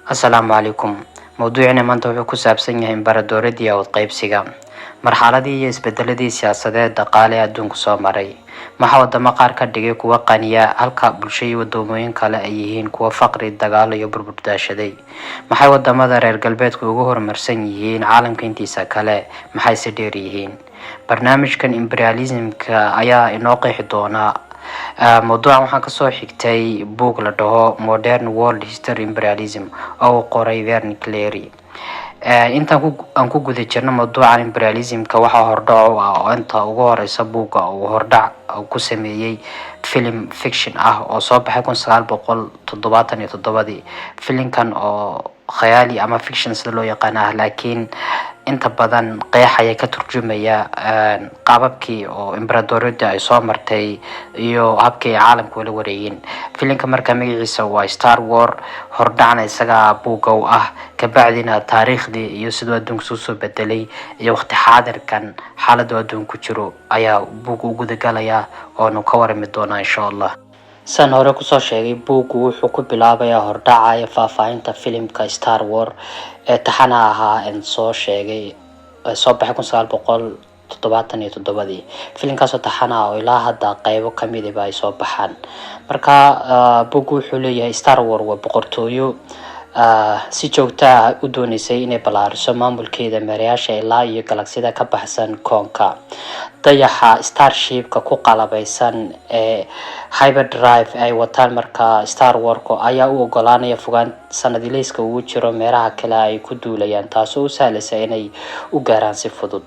Asalaamu calaykum. Mawduucina maanta wuxuu ku saabsan yahay baradooradii awood qaybsiga. Marxaladii iyo isbedeladii siyaasadeed dhaqaale ee adduunku soo maray. Maxaa wadamo qaar ka dhigay kuwa qaniya halka bulsho iyo wadamooyin kale ay yihiin kuwa faqri, dagaalo iyo burbur daashaday. Maxay wadamada reer galbeedku ugu horumarsan yihiin caalamka intiisa kale, maxay si dheer yihiin. Barnaamijkan imperialismka ayaa inoo qeexi doona mawduucan waxaan kasoo xigtay buug la dhaho Modern World History Imperialism oo uu qoray Verne Cleary. Intaan ku guda jirno mawduucan imperialismka waxaa hordhac u ah oo inta ugu horeysa buugga uu hordhac ku sameeyey film fiction ah oo soo baxay 1977. Filimkan oo khayaali ama fiction sida loo yaqaan laakiin inta badan qeexaya ka turjumaya qaababkii oo imbaradoriyada ay soo martay iyo habkii caalamku wala wareegin. Filimka marka magaciisa waa Star War, hordhacna isaga buugga u ah kabacdina taariikhdii iyo sidoo adduunku soo bedelay iyo waqti xaadirkan xaaladda adduunku jiro ayaa buugga u guda galaya oo nu ka warami doona insha Allah. San hore kusoo sheegay buuggu wuxuu ku bilaabayaa hordhacaya faahfaahinta filimka Star War ee taxana ahaa in soo sheegay soo baxay 1977. Filimkaas oo taxana oo ilaa hadda qaybo kamid ah ay soo baxaan. Marka buuggu wuxuu leeyahay Star War waa boqortooyo si joogto ah u doonaysay inay balaariso maamulkeeda meerayaasha ilaa iyo galaksiyada ka baxsan koonka. Dayaxa Starship-ka ku qalabaysan ee hyperdrive ay wataan marka Star War-ku ayaa u ogolaanaya fogaan sanadileyska ugu jiro meeraha kale ay ku duulayaan, taasoo u sahlaysa inay u gaaraan si fudud.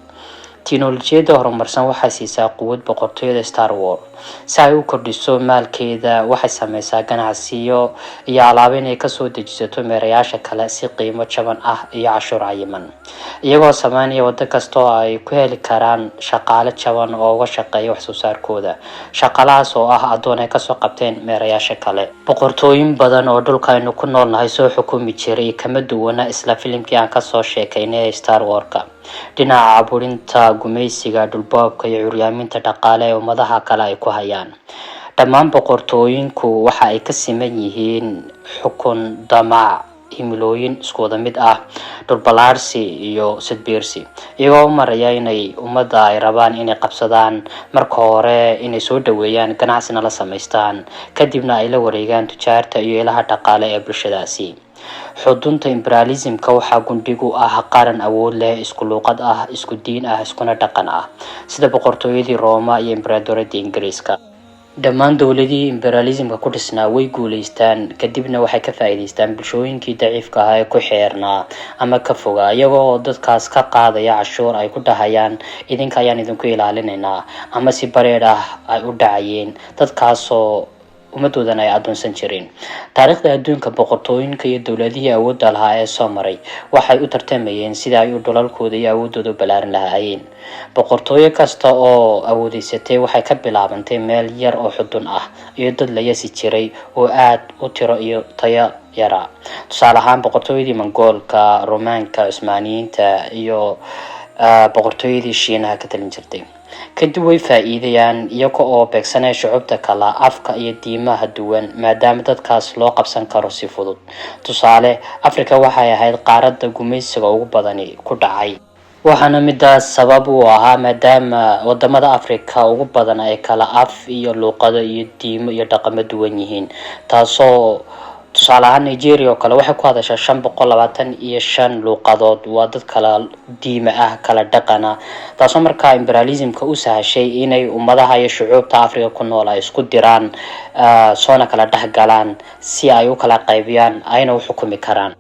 Tiknoolajiyada horumarsan waxay siisaa quwad boqortooyada Star War si ay u kordhiso maalkeeda. Waxay sameysaa ganacsiyo iyo alaabo inay kasoo dejisato meerayaasha kale si qiimo jaban ah iyo cashuur cayiman, iyagoo sameynaya wado kasta oo ay ku heli karaan shaqaale jaban oo uga shaqeeya wax soo saarkooda. Shaqaalahaas oo ah adoon ay kasoo qabteen meerayaasha kale. Boqortooyin badan oo dhulka aynu ku noolnahay soo xukumi jiray kama duwana isla filimkii aan kasoo sheekaynay Star War-ka. Dhinaca caburinta gumaysiga, dhulboobka iyo curyaaminta dhaqaale ee ummadaha kale ay ku hayaan. Dhammaan boqortooyinku waxa ay ka siman yihiin xukun, damac, himilooyin isku wada mid ah, dhul balaarsi iyo sidbiirsi, iyagoo maraya inay ummadda ay rabaan inay qabsadaan. Marka hore inay soo dhaweeyaan ganacsina la samaystaan, kadibna ay la wareegaan tujaarta iyo ilaha dhaqaale ee bulshadaasi. Xudunta imperialismka waxaa gundhigu ah qaran awood leh, isku luuqad ah, isku diin ah, iskuna dhaqan ah, sida boqortooyadii Roma iyo imbaradoriyadii Ingiriiska. Dhammaan dowladihii imperialismka ku dhisnaa way guuleystaan, kadibna waxay ka faa'iideystaan bulshooyinkii daciifka ah ee ku xeernaa ama ka fogaa, iyagoo dadkaas ka qaadaya cashuur ay ku dhahayaan idinka ayaan idinku ilaalinaynaa, ama si bareer ah ay u dhacayeen dadkaasoo ummadoodan ay adoonsan jireen. Taariikhda adduunka, boqortooyinka iyo dowladihii awoodda lahaa ee soo maray waxay u tartamayeen sida ay u dhulalkooda iyo awoodooda u balaarin lahaayeen. Boqortooyo kasta oo awoodeysatay waxay ka bilaabantay meel yar oo xudun ah iyo dad la yasi jiray oo aad u tiro iyo tayo yara. Tusaale ahaan boqortooyadii Mongoolka, Roomaanka, Cusmaaniyiinta iyo boqortooyadii Shiinaha ka talin jirtay. Kadib way faa'iidayaan iyaga oo beegsanaya shucubta kala afka iyo diimaha duwan, maadaama dadkaas loo qabsan karo si fudud. Tusaale, Afrika waxay ahayd qaaradda gumaysiga ugu badani ku dhacay, waxaana midaas sabab u ahaa maadaama wadamada Afrika ugu badan ay kala af iyo luuqado iyo diimo iyo dhaqamo duwan yihiin. Taasoo tusaale ahaan Nigeria oo kale waxay ku hadashaa 525 luuqadood, waa dad kala diime ah, kala dhaqana. Taasoo markaa imperialismka u sahashay inay ummadaha iyo shucuubta Afrika ku nool ay isku diraan, soona kala dhexgalaan si ay u kala qaybiyaan ayna u xukumi karaan.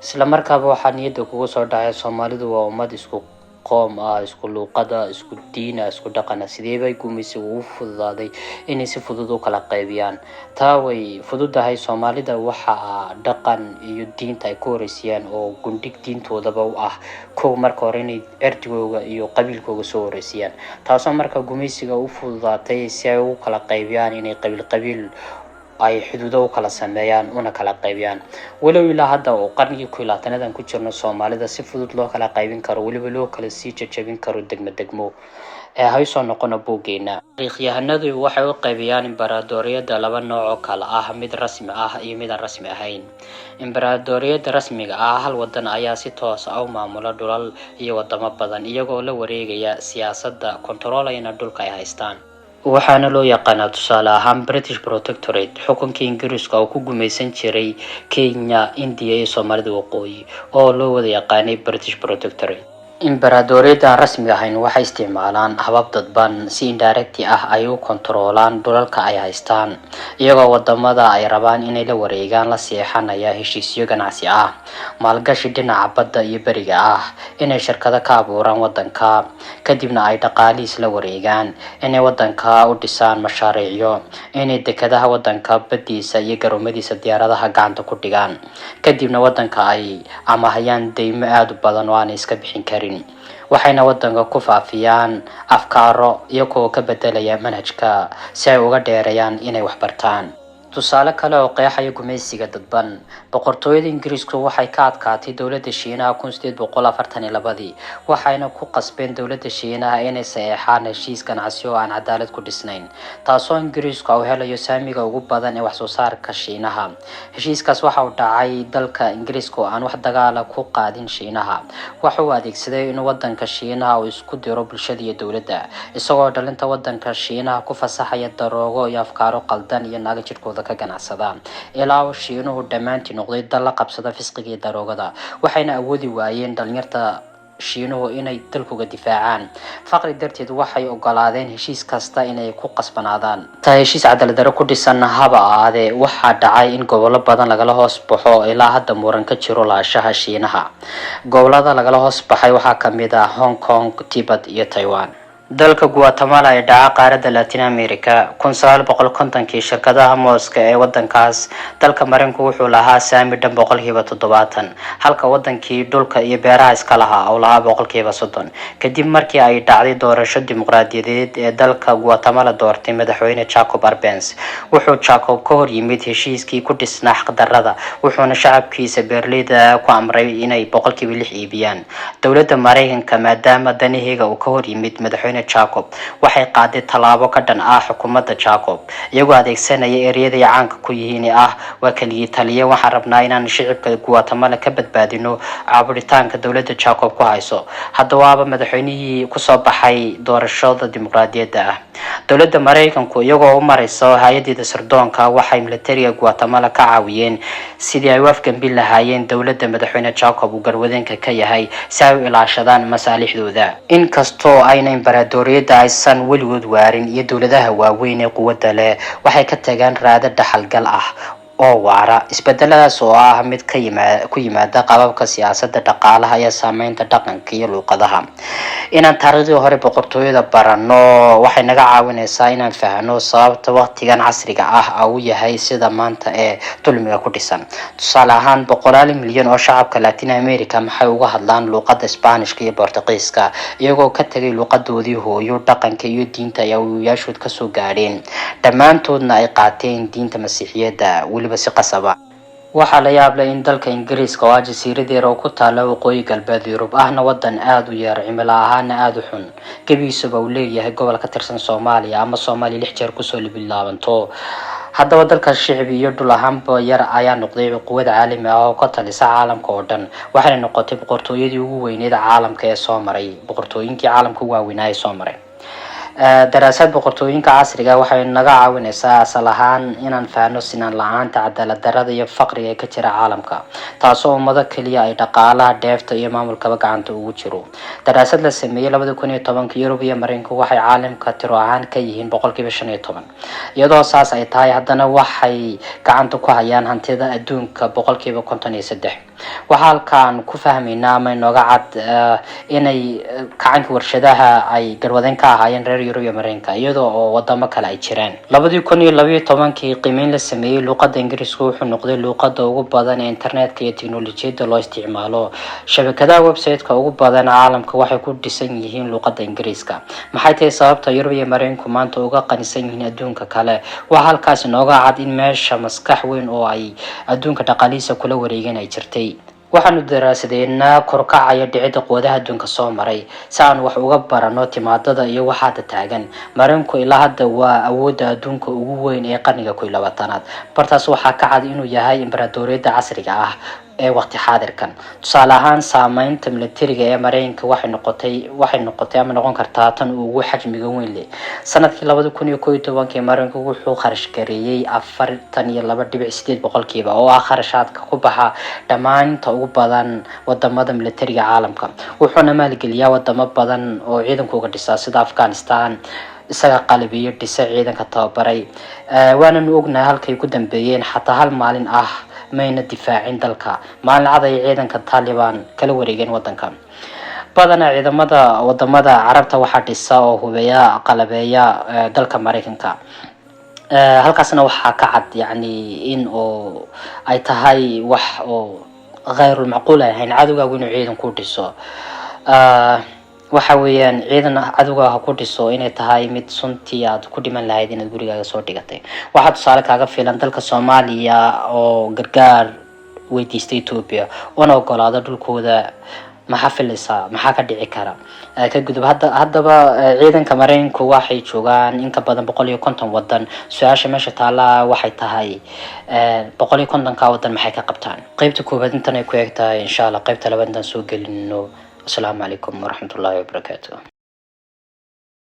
Isla markaaba waxaa niyadda kugu soo dhacay Soomaalidu waa ummad isku qoom ah, isku luuqada, isku diin ah, isku dhaqan. Sidee bay gumaysigu u fududaaday inay si fudud u kala qaybiyaan? Taa way fududahay. Soomaalida waxa dhaqan iyo diinta ay ku horeysiyaan oo gundhig diintoodaba u ah kow marka hore inay erdigooda iyo qabiilkooda soo horeysiyaan, taasoo marka gumaysiga u fududaatay si ay u kala qaybiyaan inay qabiil ay xuduudo u kala sameeyaan una kala qaybiyaan. walow ilaa hadda oo qarnigii 12-aad ku jirno Soomaalida si fudud loo kala qaybin karo waliba loo kala sii jajabin karo degmo hay soo noqono buugeena. taariikhyahanadu waxay u qaybiyaan imbaradoriyada laba nooc oo kala ah, mid rasmi ah iyo mid aan rasmi ahayn. imbaradoriyada rasmiga ah hal wadan ayaa si toos ah u maamula dhulal iyo wadamo badan iyagoo la wareegaya siyaasadda kontroolayna dhulka ay haystaan. waxaana loo yaqaanaa tusaale ahaan British Protectorate, xukunkii Ingiriiska oo ku gumaysan jiray Kenya, India iyo Soomaalida waqooyi oo loo wada yaqaanay British Protectorate. imbaradoriyada rasmiga ahayn waxay isticmaalaan habab dadban si indirect ah ay u kontroolaan dhulalka ay haystaan, iyagoo wadamada ay rabaan inay la wareegaan la seexanaya heshiisyo ganacsi ah, maalgashi dhinaca badda iyo bariga ah, inay shirkado ka abuuraan wadanka, kadibna ay dhaqaalihiis la wareegaan, inay wadanka u dhisaan mashaariicyo, inay dekedaha wadanka badiisa iyo garoomadiisa diyaaradaha gacanta ku dhigaan, kadibna wadanka ay amahayaan deymo aad u badan oo aan iska bixin karin. waxayna wadanka ku faafiyaan afkaaro iyagoo ka bedelaya manhajka si ay uga dheereeyaan inay wax bartaan. tusaale kale oo qeexaya gumaysiga dadban, boqortooyada Ingiriisku waxay ka adkaatay dowladda Shiinaha 1842 waxayna ku qasbeen dowladda Shiinaha inay saxeexaan heshiis ganacsi oo aan cadaalad ku dhisnayn, taasoo Ingiriisku uu helayo saamiga ugu badan ee wax soo saarka Shiinaha. heshiiskaas waxa uu dhacay dalka Ingiriiska oo aan wax dagaal ah ku qaadin Shiinaha. waxa uu adeegsaday in wadanka Shiinaha uu isku diro bulshada iyo dowladda, isagoo dhalinta wadanka Shiinaha ku fasaxaya daroogo iyo afkaaro qaldan iyo naga jirkooda ka ganacsada ilaa Shiinuhu dhamaantii noqday dal la qabsada fisqiga iyo daroogada. waxayna awoodi waayeen dhalinyarta Shiinuhu inay dalkooda difaacaan. faqri darteed waxay ogolaadeen heshiis kasta inay ku qasbanaadaan. heshiis cadaalad darro ku dhisan haba ahaadee waxaa dhacay in gobollo badan lagala hoos baxo ilaa hadda muran ka jiro laashaha Shiinaha. gobollada lagala hoos baxay waxaa kamid ah Hong Kong, Tibet iyo Taiwan. dalka Guatemala ee dhaca qaaradda Latin America 1950kii shirkadaha mooska ee wadankaas dalka Mareykanku wuxuu lahaa saami dhan 70%, halka wadankii dhulka iyo beeraha iska lahaa oo lahaa 30%. kadib markii ay dhacday doorasho dimuqraadiyadeed ee dalka Guatemala doortay madaxweyne Jacob Arbenz, wuxuu Jacob ka hor yimid heshiiskii ku dhisnaa xaqdarrada, wuxuuna shacabkiisa beeraleyda ku amray inay 6% iibiyaan. dowladda Mareykanka maadaama danaheega uu ka hor yimid madaxweyne Jacob waxay qaaday talaabo ka dhan ah xukuumadda Jacob, iyagoo adeegsanaya ereyada caanka ku yihiin waa kaliya taliye waxaan rabnaa inaan shacabka Guatemala ka badbaadino caabiritaanka dowladda Jacob ku hayso. haddaba madaxweynihii ku soo baxay doorashada dimuqraadiyadda ah. dowladda Mareykanku iyagoo u marayso hay'adda sirdoonka waxay militariga Guatemala ka caawiyeen sidii ay u afgambin lahaayeen dowladda madaxweyne Jacob uu garwadeenka ka yahay si ay u ilaashadaan masaalixdooda. inkastoo ayna imbaradoriyada aysan weligood waarin iyo dowladaha waaweyn ee quwadda leh waxay ka tagaan raadad dhaxalgal ah oo waara. isbedeladaas oo ah mid ku yimaada qababka siyaasadda, dhaqaalaha iyo saameynta dhaqanka iyo luqadaha. inaan taariikhdii hore boqortooyada barano waxay naga caawinaysaa inaan fahanno sababta waqtigan casriga ah uu yahay sida maanta ee dulmiga ku dhisan. tusaale ahaan 100 milyan oo shacabka Latin America maxay uga hadlaan luqadda Isbaanishka iyo Boortaqiiska iyagoo ka tagay luqadoodii hooyo, dhaqanka iyo diinta ay awoowayaashood ka soo gaadheen, dhammaantoodna ay qaateen diinta Masiixiyadda waliba si qasaba. waxaa la yaab leh in dalka Ingiriiska oo jasiirad yar oo ku taala waqooyi galbeed Yurub ahna wadan aad u yar cimilo ahaan aad u xun, gabiisuba uu leeyahay gobol ka tirsan Soomaaliya ama Soomaali 6 jeer ku soo bilaabanto. haddaba dalka shicbi iyo dhul ahaanba yar ayaa noqday quwad caalami ah oo ka talisa caalamka oo dhan, waxayna noqotay boqortooyadii ugu weyneed caalamka ee soo maray boqortooyinkii caalamka ugu waaweynaa ee soo maray. daraasad boqortooyinka casriga waxay naga caawinaysaa asal ahaan inaan fahanno sinaan la'aanta, cadaalad darrada iyo faqriga ee ka jira caalamka, taasoo ummado kaliya ay dhaqaalaha, dheefta iyo maamulkaba gacanta ugu jiro. daraasad la sameeyay 2010 Yurub iyo Mareykanku waxay caalamka tiro ahaan ka yihiin 15%. iyadoo saas ay tahay haddana waxay gacanta ku hayaan hantida adduunka 53%. waxa halkaan ku fahmaynaa ama inooga cad inay kacanka warshadaha ay garwadeen ka ahaayeen reer Yurub iyo Mareykanka iyadoo oo wadamo kale ay jiraan 2012 qiimeyn la sameeyay luqadda Ingiriiska wuxuu noqday luqadda ugu badan ee internetka iyo tiknoolajiyada loo isticmaalo shabakadaha website-ka ugu badan caalamka waxay ku dhisan yihiin luqadda Ingiriiska maxay tahay sababta Yurub iyo Mareykanku maanta uga qanisan yihiin adduunka kale waxa halkaas inooga cad in meesha maskax weyn oo ay adduunka dhaqaalihiisa kula wareegeen ay jirtay waxaanu daraasadeynaa korkacaya dhicida quwadaha adduunka soo maray si aan wax uga barano timaadada iyo waxa hadda taagan Mareykanku ilaa hadda waa awoodda adduunka ugu weyn ee qarniga 21aad bartaas waxaa ka cad inuu yahay imbaradoriyadda casriga ah ee waqti xaadirkan tusaale ahaan saameynta militariga ee Mareykanka waxay noqotay ama noqon kartaa tan ugu xajmiga weyn leh sanadkii 2011 Mareykanku wuxuu kharash gareeyay 42.8% oo ah kharashaadka ku baxa dhamaanta ugu badan wadamada militariga caalamka wuxuuna maalgeliyaa wadamo badan oo ciidanku uga dhisa sida Afghanistan isaga qalabiyo dhisa ciidanka tababaray waana ognahay halkay ku dambeeyeen xataa hal maalin ah mayna difaacin dalka maalin cad ay ciidanka Taliban kala wareegeen wadanka badana ciidamada wadamada Carabta waxa dhisa oo hubeeya qalabeeya dalka Mareykanka halkaasna waxa ka cad in oo ay tahay wax oo غير المعقول ahayn cadawga inuu ciidan ku dhiso waxa weeyaan ciidan cadawga ku dhiso inay tahay mid suntii aad ku dhiman lahayd inaad gurigaaga soo dhigatay waxa tusaale kaaga filan dalka Soomaaliya oo gargaar weydiistay Ethiopia oo ogolaada dhulkooda maxaa ka dhici kara ka gudub haddaba ciidanka Mareykanku waxay joogaan in ka badan 150 wadan su'aasha meesha taala waxay tahay 150 ka wadan maxay ka qabtaan qaybta koobaad intan ay ku eegtahay insha Allah qaybta labaad soo gelino السلام عليكم ورحمة الله وبركاته